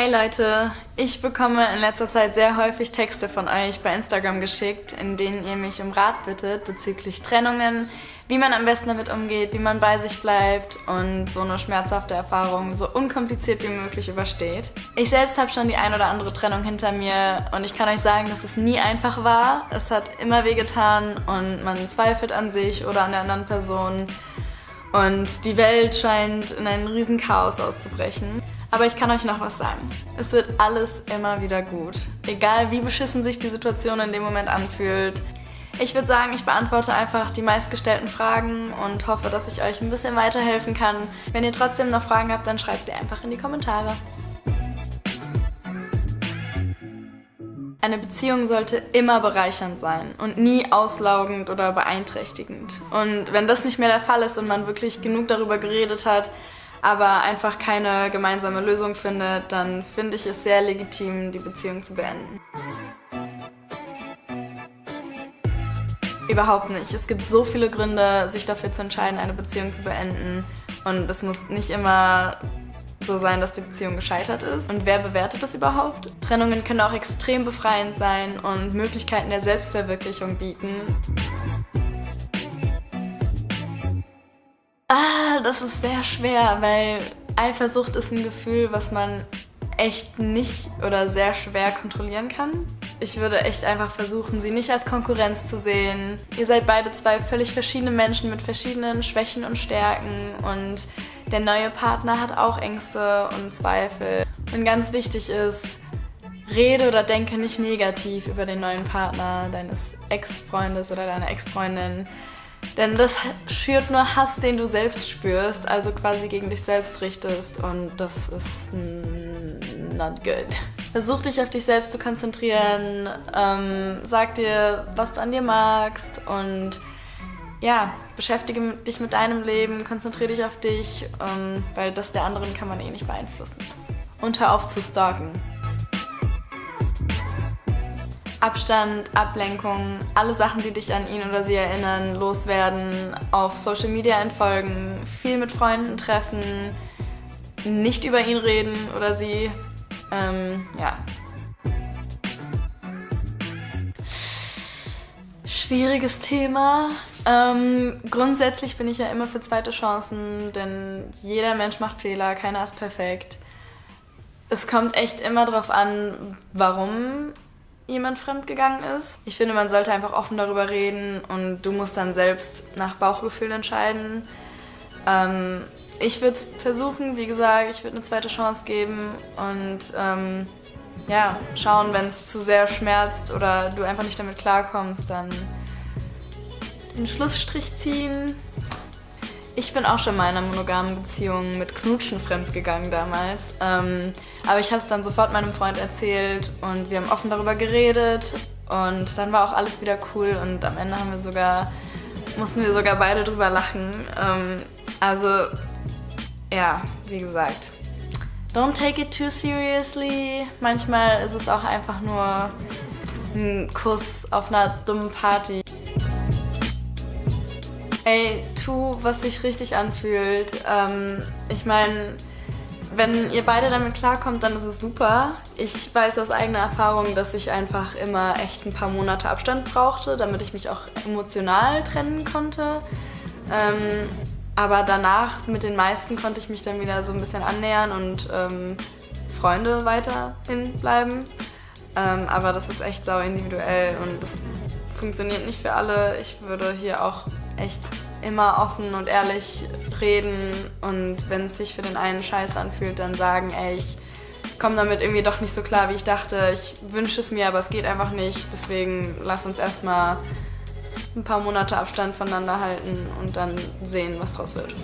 Hey Leute, ich bekomme in letzter Zeit sehr häufig Texte von euch bei Instagram geschickt, in denen ihr mich um Rat bittet bezüglich Trennungen, wie man am besten damit umgeht, wie man bei sich bleibt und so eine schmerzhafte Erfahrung so unkompliziert wie möglich übersteht. Ich selbst habe schon die ein oder andere Trennung hinter mir und ich kann euch sagen, dass es nie einfach war. Es hat immer wehgetan und man zweifelt an sich oder an der anderen Person und die Welt scheint in ein riesen Chaos auszubrechen. Aber ich kann euch noch was sagen. Es wird alles immer wieder gut. Egal wie beschissen sich die Situation in dem Moment anfühlt. Ich würde sagen, ich beantworte einfach die meistgestellten Fragen und hoffe, dass ich euch ein bisschen weiterhelfen kann. Wenn ihr trotzdem noch Fragen habt, dann schreibt sie einfach in die Kommentare. Eine Beziehung sollte immer bereichernd sein und nie auslaugend oder beeinträchtigend. Und wenn das nicht mehr der Fall ist und man wirklich genug darüber geredet hat, aber einfach keine gemeinsame Lösung findet, dann finde ich es sehr legitim, die Beziehung zu beenden. Überhaupt nicht. Es gibt so viele Gründe, sich dafür zu entscheiden, eine Beziehung zu beenden. Und es muss nicht immer so sein, dass die Beziehung gescheitert ist. Und wer bewertet das überhaupt? Trennungen können auch extrem befreiend sein und Möglichkeiten der Selbstverwirklichung bieten. Das ist sehr schwer, weil Eifersucht ist ein Gefühl, was man echt nicht oder sehr schwer kontrollieren kann. Ich würde echt einfach versuchen, sie nicht als Konkurrenz zu sehen. Ihr seid beide zwei völlig verschiedene Menschen mit verschiedenen Schwächen und Stärken und der neue Partner hat auch Ängste und Zweifel. Und ganz wichtig ist, rede oder denke nicht negativ über den neuen Partner deines Ex-Freundes oder deiner Ex-Freundin. Denn das schürt nur Hass, den du selbst spürst, also quasi gegen dich selbst richtest und das ist not good. Versuch dich auf dich selbst zu konzentrieren, sag dir, was du an dir magst und ja, beschäftige dich mit deinem Leben, konzentriere dich auf dich, weil das der anderen kann man eh nicht beeinflussen. Und hör auf zu stalken. Abstand, Ablenkung, alle Sachen, die dich an ihn oder sie erinnern, loswerden, auf Social Media entfolgen, viel mit Freunden treffen, nicht über ihn reden oder sie, ja. Schwieriges Thema. Grundsätzlich bin ich ja immer für zweite Chancen, denn jeder Mensch macht Fehler, keiner ist perfekt. Es kommt echt immer drauf an, warum jemand fremdgegangen ist. Ich finde, man sollte einfach offen darüber reden und du musst dann selbst nach Bauchgefühl entscheiden. Ich würde es versuchen, wie gesagt, ich würde eine zweite Chance geben und ja, schauen, wenn es zu sehr schmerzt oder du einfach nicht damit klarkommst, dann den Schlussstrich ziehen. Ich bin auch schon mal in einer monogamen Beziehung mit Knutschen fremdgegangen damals. Aber ich habe es dann sofort meinem Freund erzählt und wir haben offen darüber geredet und dann war auch alles wieder cool und am Ende mussten wir sogar beide drüber lachen. Also, ja, wie gesagt, don't take it too seriously. Manchmal ist es auch einfach nur ein Kuss auf einer dummen Party. Ey, tu, was sich richtig anfühlt. Ich meine, wenn ihr beide damit klarkommt, dann ist es super. Ich weiß aus eigener Erfahrung, dass ich einfach immer echt ein paar Monate Abstand brauchte, damit ich mich auch emotional trennen konnte. Aber danach, mit den meisten, konnte ich mich dann wieder so ein bisschen annähern und Freunde weiterhin bleiben. Aber das ist echt sau individuell und das funktioniert nicht für alle. Ich würde hier auch echt immer offen und ehrlich reden und wenn es sich für den einen scheiße anfühlt, dann sagen, ey, ich komme damit irgendwie doch nicht so klar, wie ich dachte. Ich wünsche es mir, aber es geht einfach nicht. Deswegen lass uns erstmal ein paar Monate Abstand voneinander halten und dann sehen, was draus wird.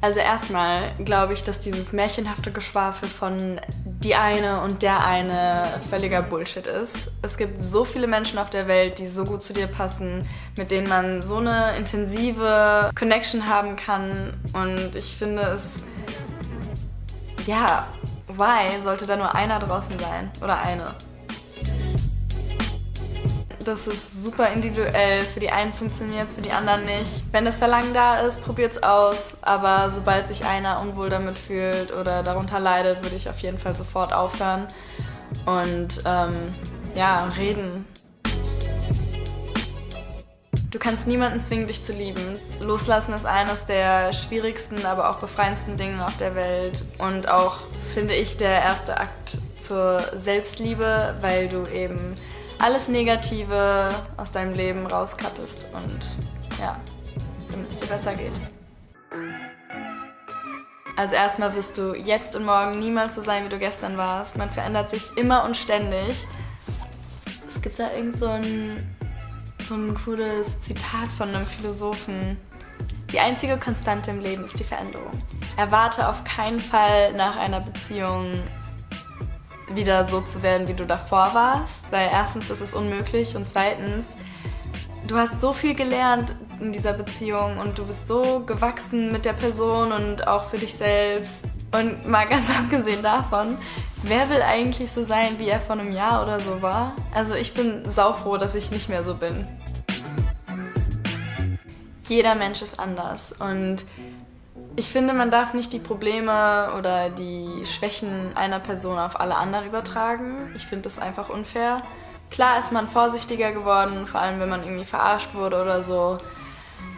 Also erstmal glaube ich, dass dieses märchenhafte Geschwafel von die eine und der eine völliger Bullshit ist. Es gibt so viele Menschen auf der Welt, die so gut zu dir passen, mit denen man so eine intensive Connection haben kann. Und ich finde es, ja, why sollte da nur einer draußen sein oder eine? Das ist super individuell. Für die einen funktioniert es, für die anderen nicht. Wenn das Verlangen da ist, probiert's aus. Aber sobald sich einer unwohl damit fühlt oder darunter leidet, würde ich auf jeden Fall sofort aufhören. Und reden. Du kannst niemanden zwingen, dich zu lieben. Loslassen ist eines der schwierigsten, aber auch befreiendsten Dinge auf der Welt. Und auch, finde ich, der erste Akt zur Selbstliebe, weil du eben alles Negative aus deinem Leben rauskattest und damit es dir besser geht. Also erstmal wirst du jetzt und morgen niemals so sein, wie du gestern warst. Man verändert sich immer und ständig. Es gibt da irgend so ein cooles Zitat von einem Philosophen. Die einzige Konstante im Leben ist die Veränderung. Erwarte auf keinen Fall nach einer Beziehung wieder so zu werden, wie du davor warst, weil erstens ist es unmöglich und zweitens, du hast so viel gelernt in dieser Beziehung und du bist so gewachsen mit der Person und auch für dich selbst. Und mal ganz abgesehen davon, wer will eigentlich so sein, wie er vor einem Jahr oder so war? Also ich bin saufroh, dass ich nicht mehr so bin. Jeder Mensch ist anders und ich finde, man darf nicht die Probleme oder die Schwächen einer Person auf alle anderen übertragen. Ich finde das einfach unfair. Klar ist man vorsichtiger geworden, vor allem wenn man irgendwie verarscht wurde oder so.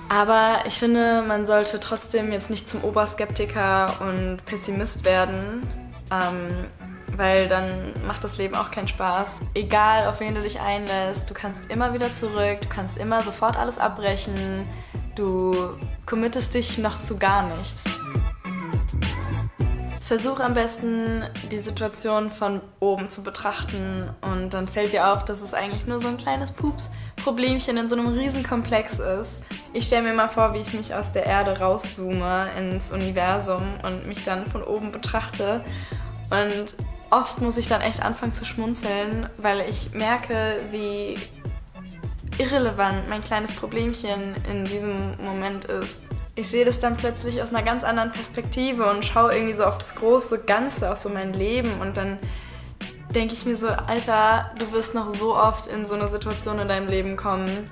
Aber ich finde, man sollte trotzdem jetzt nicht zum Oberskeptiker und Pessimist werden, weil dann macht das Leben auch keinen Spaß. Egal, auf wen du dich einlässt, du kannst immer wieder zurück, du kannst immer sofort alles abbrechen, du committest dich noch zu gar nichts. Versuch am besten, die Situation von oben zu betrachten und dann fällt dir auf, dass es eigentlich nur so ein kleines Pups-Problemchen in so einem Riesenkomplex ist. Ich stelle mir mal vor, wie ich mich aus der Erde rauszoome ins Universum und mich dann von oben betrachte. Und oft muss ich dann echt anfangen zu schmunzeln, weil ich merke, wie irrelevant mein kleines Problemchen in diesem Moment ist. Ich sehe das dann plötzlich aus einer ganz anderen Perspektive und schaue irgendwie so auf das große Ganze, auf so mein Leben und dann denke ich mir so, Alter, du wirst noch so oft in so eine Situation in deinem Leben kommen,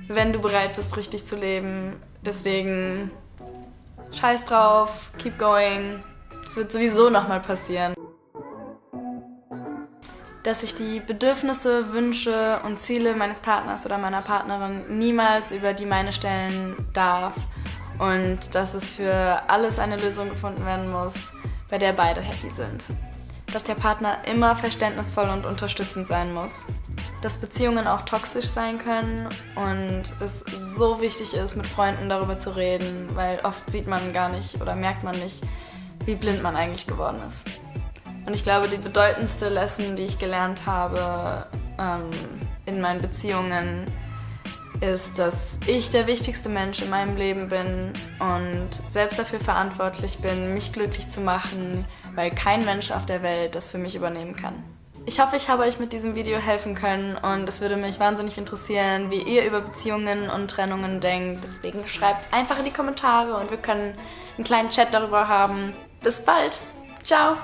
wenn du bereit bist, richtig zu leben. Deswegen scheiß drauf, keep going. Es wird sowieso nochmal passieren. Dass ich die Bedürfnisse, Wünsche und Ziele meines Partners oder meiner Partnerin niemals über die meine stellen darf und dass es für alles eine Lösung gefunden werden muss, bei der beide happy sind. Dass der Partner immer verständnisvoll und unterstützend sein muss. Dass Beziehungen auch toxisch sein können und es so wichtig ist, mit Freunden darüber zu reden, weil oft sieht man gar nicht oder merkt man nicht, wie blind man eigentlich geworden ist. Und ich glaube, die bedeutendste Lesson, die ich gelernt habe in meinen Beziehungen, ist, dass ich der wichtigste Mensch in meinem Leben bin und selbst dafür verantwortlich bin, mich glücklich zu machen, weil kein Mensch auf der Welt das für mich übernehmen kann. Ich hoffe, ich habe euch mit diesem Video helfen können und es würde mich wahnsinnig interessieren, wie ihr über Beziehungen und Trennungen denkt. Deswegen schreibt einfach in die Kommentare und wir können einen kleinen Chat darüber haben. Bis bald. Ciao.